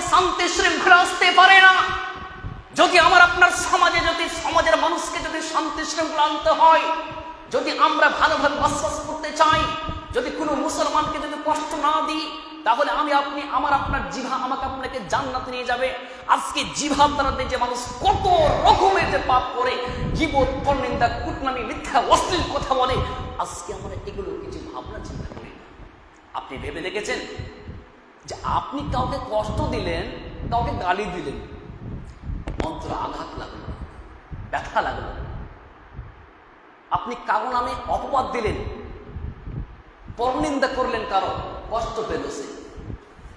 শান্তি শৃঙ্খলা আসতে পারে না। যদি আমার আপনার সমাজে, যদি সমাজের মানুষকে যদি শান্তি শৃঙ্খলা আনতে হয়, যদি আমরা ভালোভাবে বসবাস করতে চাই, যদি কোনো মুসলমানকে যদি কষ্ট না দিই, তাহলে আমি আপনি, আমার আপনার জিভা আমাকে আপনাকে জান্নাতে নিয়ে যাবে। আজকে জিভার দ্বারা যে মানুষ কত রকমের যে পাপ করে, গীবত, পরনিন্দা, কুটনামি, মিথ্যা, অশ্লীল কথা বলে, আজকে আমরা এগুলো কিছু ভাবনা চিন্তা করি না। আপনি ভেবে দেখেছেন যে আপনি কাউকে কষ্ট দিলেন, কাউকে গালি দিলেন, অন্তরে আঘাত লাগলো, ব্যথা লাগলো। আপনি কারো নামে অপবাদ দিলেন, পরনিন্দা করলেন, কারো কষ্ট পেল সে।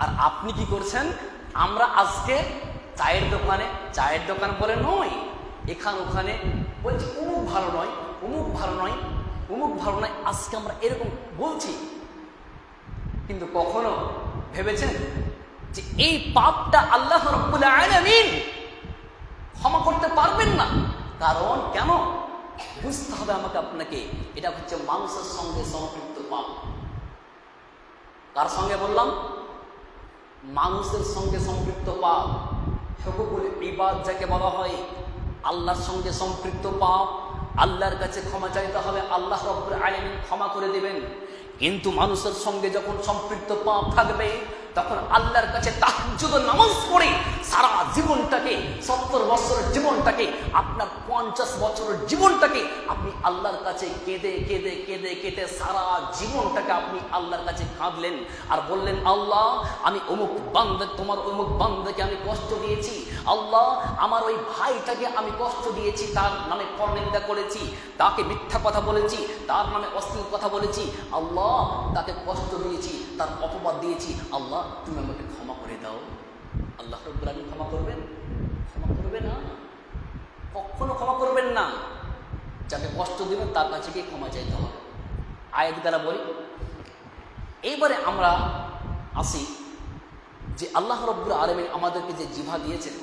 আর আপনি কি করছেন? আমরা আজকে চায়ের দোকান বলে নয়, এখান ওখানে বলছি অমুক ভালো নয়, অমুক ভালো নয়, অমুক ভালো নয়, আজকে আমরা এরকম বলছি। কিন্তু কখনো ভেবেছেন যে এই পাপটা আল্লাহ রাব্বুল আলামিন ক্ষমা করতে পারবেন না? কারণ কেন? বুঝতে হবে আমাকে আপনাকে, এটা হচ্ছে মানুষের সঙ্গে সম্পৃক্ত পাপ। কার সঙ্গে বললাম? মানুষের সঙ্গে সম্পৃক্ত পাপ। হুকুকুল ইবাদ যাকে বলা হয়, আল্লাহর সঙ্গে সম্পৃক্ত পাপ। আল্লাহর কাছে ক্ষমা চাইতে হবে, আল্লাহ রাব্বুল আলামিন ক্ষমা করে দেবেন। কিন্তু মানুষের সঙ্গে যখন সম্পৃক্ত পাপ থাকবে, তখন আল্লাহর কাছে তাহাজ্জুদ নামাজ পড়ে সারা জীবনটাকে, 70 বছরের জীবনটাকে, আপনার 50 বছরের জীবনটাকে আপনি আল্লাহর কাছে কেঁদে কেঁদে কেঁদে কেটে সারা জীবনটাকে আপনি আল্লাহর কাছে কাঁদলেন আর বললেন, আল্লাহ আমি অমুক বান্দা, তোমার অমুক বান্দাকে আমি কষ্ট দিয়েছি, আল্লাহ আমার ওই ভাইটাকে আমি কষ্ট দিয়েছি, তার নামে পরনিন্দা করেছি, তাকে মিথ্যা কথা বলেছি, তার নামে অশ্লীল কথা বলেছি, আল্লাহ তাকে কষ্ট দিয়েছি, তার অপবাদ দিয়েছি, আল্লাহ তুমি আমাকে ক্ষমা করে দাও। আল্লাহ রাব্বুল আলামিন ক্ষমা করবেন? ক্ষমা করবে না, কখনো ক্ষমা করবেন না। যাকে কষ্ট দিবেন তার কাছে গিয়ে ক্ষমা চাইতে হবে। আয়াত দ্বারা বলি। এইবারে আমরা আসি যে আল্লাহ রাব্বুল আলামিন আমাদেরকে যে জিভা দিয়েছেন,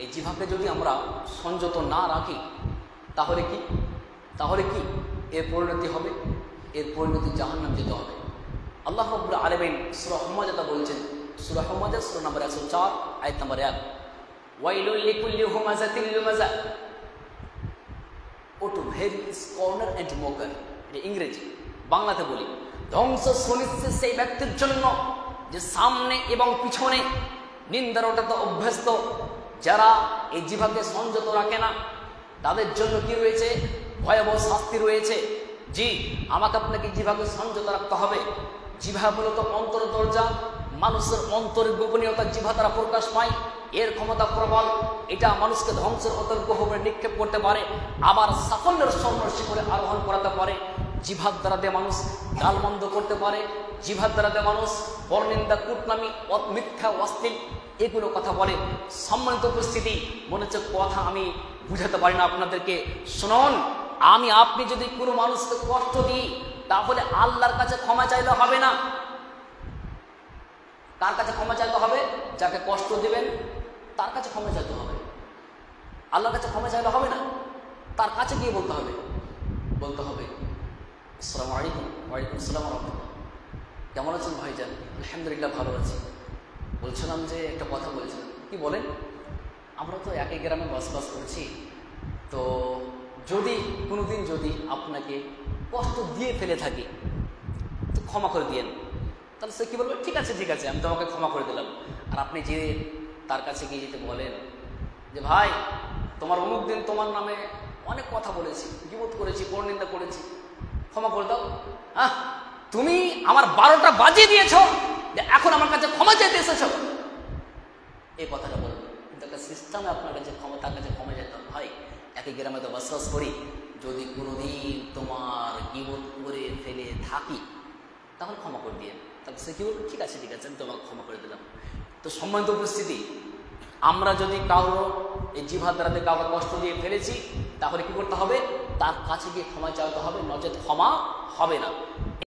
এই জিভাকে যদি আমরা সংযত না রাখি, তাহলে কি এর পরিণতি হবে? এর পরিণতি জাহান্নাম যেতে হবে। আল্লাহ রাব্বুল আলামিন সূরা হুমাযাতে বলছেন, সূরা হুমাযা সূরা নম্বর 104 আয়াত নম্বর 1, ওয়াইলুল লিকুল্লি হুমাযাতিল লুমাযা, ওটু ভেরি স্কর্নার এন্ড মোকার। এটা ইংরেজি, বাংলাতে বলি, ধ্বংস সুনিশ্চিত সেই ব্যক্তির জন্য যে সামনে এবং পিছনে নিন্দার ওটাতে অভ্যস্ত। যারা এই জিভাকে সংযত রাখে না, তাদের জন্য কি রয়েছে? ভয়াবহ শাস্তি রয়েছে। জি, আমাকে আপনাকে জিভাকে সংযত রাখতে হবে। জিভা মূলত অন্তর দরজা, মানুষের অন্তরের গোপনীয়তা জিভা দ্বারা প্রকাশ পায়। এর ক্ষমতা প্রবল, এটা মানুষকে ধ্বংসের অতর্ক হবে নিক্ষেপ করতে পারে, আবার সাফল্যের স্বর্ণ শিখরে আরোহণ করাতে পারে। জিভার দ্বারা দিয়ে মানুষ গালমন্দ করতে পারে, জিভার দ্বারা দিয়ে মানুষ পরনিন্দা, কুটনামি, মিথ্যা, অশ্লীল এগুলো কথা বলে। সম্মানিত উপস্থিতি, মনে হচ্ছে কথা আমি বুঝাতে পারি না আপনাদেরকে। শুনুন, আপনি যদি কোনো মানুষকে কষ্ট দিই, তাহলে আল্লাহর কাছে ক্ষমা চাইলে হবে না। কার কাছে ক্ষমা চাইতে হবে? যাকে কষ্ট দিবেন তার কাছে ক্ষমা চাইতে হবে। আল্লাহর কাছে ক্ষমা চাইলে হবে না, তার কাছে গিয়ে বলতে হবে আসসালামু আলাইকুম। ওয়ালাইকুম আসসালাম ওয়া রাহমাতুল্লাহ। কেমন আছেন ভাইজান? আলহামদুলিল্লাহ ভালো আছি। বলছিলাম যে একটা কথা বলছিলাম। কি বলেন? আমরা তো একই গ্রামে বসবাস করছি, তো যদি কোনোদিন যদি আপনাকে কষ্ট দিয়ে ফেলে থাকি, তো ক্ষমা করে দিয়েন। তাহলে সে কী বলবে? ঠিক আছে আমি তোমাকে ক্ষমা করে দিলাম। আর আপনি যে তার কাছে গিয়ে যেতে বলেন যে ভাই, তোমার অমুক দিন তোমার নামে অনেক কথা বলেছি, গীবত করেছি, পরনিন্দা করেছি, ক্ষমা করে দাও। হ্যাঁ, তুমি আমার 12টা বাজিয়ে দিয়েছ, যে এখন আমার কাছে ক্ষমা চাইতে এসেছ, এই কথাটা বলবে। কিন্তু একটা সিস্টেমে আপনার কাছে তার কাছে ক্ষমা চাইতে হবে। ভাই, একই গ্রামে তো বসবাস করি, যদি কোনোদিন তোমার গীবত করে ফেলে থাকি, তাহলে ক্ষমা করে দিয়ে। তাহলে সে কি বলবে? ঠিক আছে আমি তোমাকে ক্ষমা করে দিলাম। তো সম্মানিত উপস্থিতি, আমরা যদি কারো এই জিভার দ্বারাতে কাউকে কষ্ট দিয়ে ফেলেছি, তাহলে কি করতে হবে? তার কাছে গিয়ে ক্ষমা চাইতে হবে, নচেত ক্ষমা হবে না।